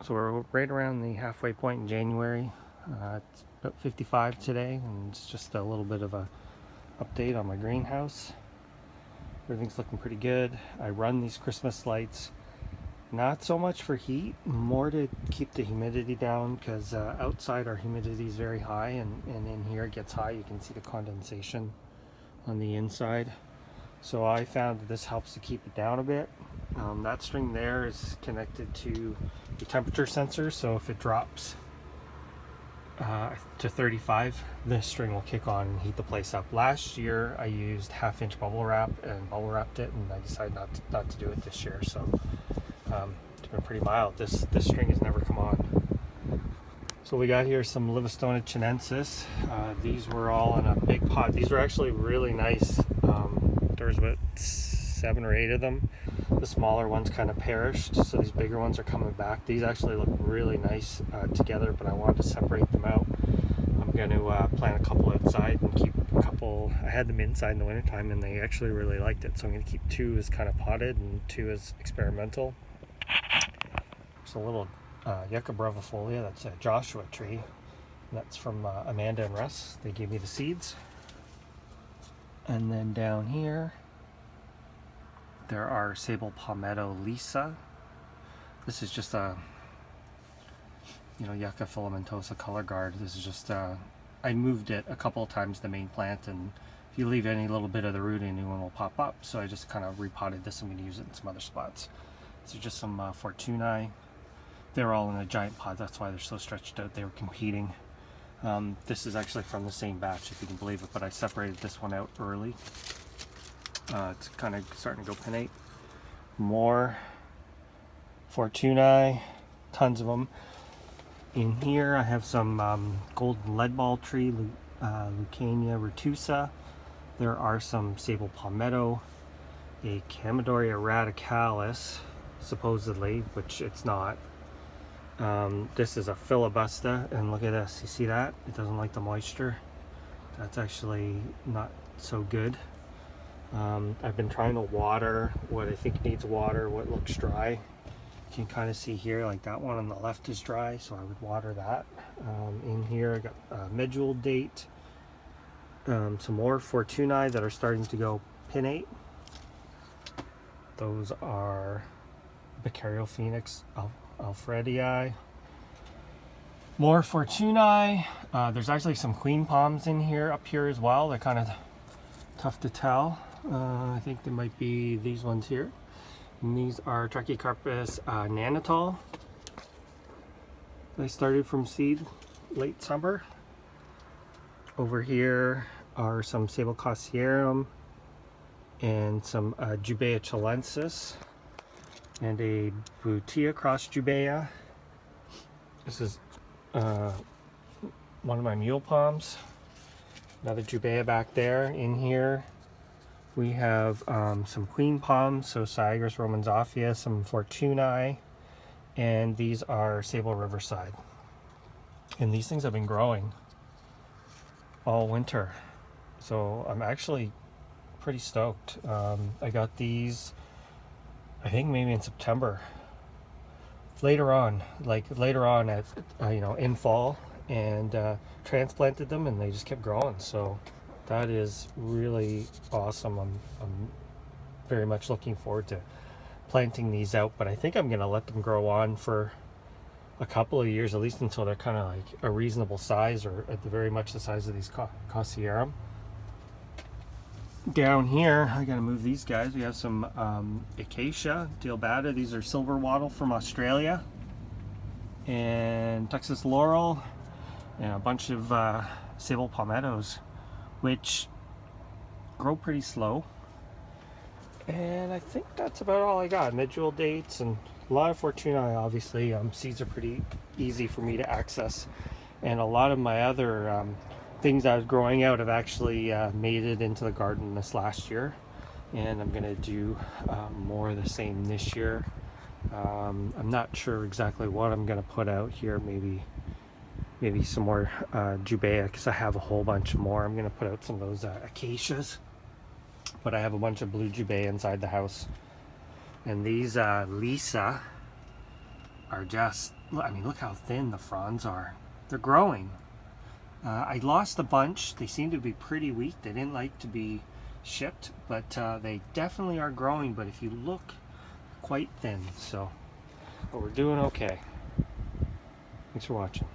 So we're right around the halfway point in January. It's about 55 today, and it's just a little bit of a update on my greenhouse. Everything's looking pretty good. I run these Christmas lights not so much for heat, more to keep the humidity down, because outside our humidity is very high, and in here it gets high. You can see the condensation on the inside. So I found that this helps to keep it down a bit. That string there is connected to the temperature sensor, so if it drops to 35, this string will kick on and heat the place up. Last year I used half-inch bubble wrap and bubble wrapped it, and I decided not to do it this year. So it's been pretty mild. This string has never come on. So we got here some Livistona chinensis. These were all in a big pot. These were actually really nice. There's about 7 or 8 of them. The smaller ones kind of perished, so these bigger ones are coming back. These actually look really nice together, but I wanted to separate them out. I'm going to plant a couple outside and keep a couple. I had them inside in the wintertime, and they actually really liked it, so I'm going to keep 2 as kind of potted and 2 as experimental. There's a little Yucca brevifolia, that's a Joshua tree. That's from Amanda and Russ. They gave me the seeds. And then down here there are Sable Palmetto Lisa. This is just a Yucca filamentosa color guard. This is just I moved it a couple of times, the main plant, and if you leave any little bit of the root, a new one will pop up. So I just kind of repotted this. I'm going to use it in some other spots. These are just some Fortunae. They're all in a giant pot, that's why they're so stretched out. They were competing. This is actually from the same batch, if you can believe it, but I separated this one out early. It's kind of starting to go pinnate. More Fortunae, tons of them. In here I have some golden lead ball tree, Lucania retusa. There are some sable palmetto, a Chamaedorea radicalis, supposedly, which it's not. This is a filibusta, and look at this, you see that? It doesn't like the moisture. That's actually not so good. I've been trying to water what I think needs water, what looks dry. You can kind of see here, like that one on the left is dry, so I would water that. In here I got medjool date, some more Fortunae that are starting to go pinnate. Those are Becario alfredii. More Fortunae. There's actually some queen palms in here, up here as well. They're kind of tough to tell. I think they might be these ones here. And these are Trachycarpus nanotol. They started from seed late summer. Over here are some Sable Cossierum and some Jubea chilensis and a Butia cross Jubea. This is one of my mule palms. Another Jubea back there. In here we have some queen palms, so Syagris romanzophia, some Fortunae, and these are Sable Riverside. And these things have been growing all winter, so I'm actually pretty stoked. I got these, I think maybe in September. Later on at in fall, and transplanted them, and they just kept growing. So that is really awesome. I'm very much looking forward to planting these out, but I think I'm gonna let them grow on for a couple of years, at least until they're kind of like a reasonable size, or at the very much the size of these Cossierum. Down here I gotta move these guys. We have some Acacia dealbata. These are silver wattle from Australia, and Texas laurel, and a bunch of sable palmettos, which grow pretty slow. And I think that's about all I got. Medjool dates and a lot of Fortunae, obviously. Seeds are pretty easy for me to access, and a lot of my other things I was growing out have actually made it into the garden this last year, and I'm gonna do more of the same this year. I'm not sure exactly what I'm gonna put out here. Maybe some more Jubea, because I have a whole bunch more. I'm gonna put out some of those acacias, but I have a bunch of blue Jubea inside the house. And these Lisa are just, I mean, look how thin the fronds are. They're growing. I lost a bunch. They seem to be pretty weak. They didn't like to be shipped, but they definitely are growing. But if you look, quite thin. So, but we're doing okay. Thanks for watching.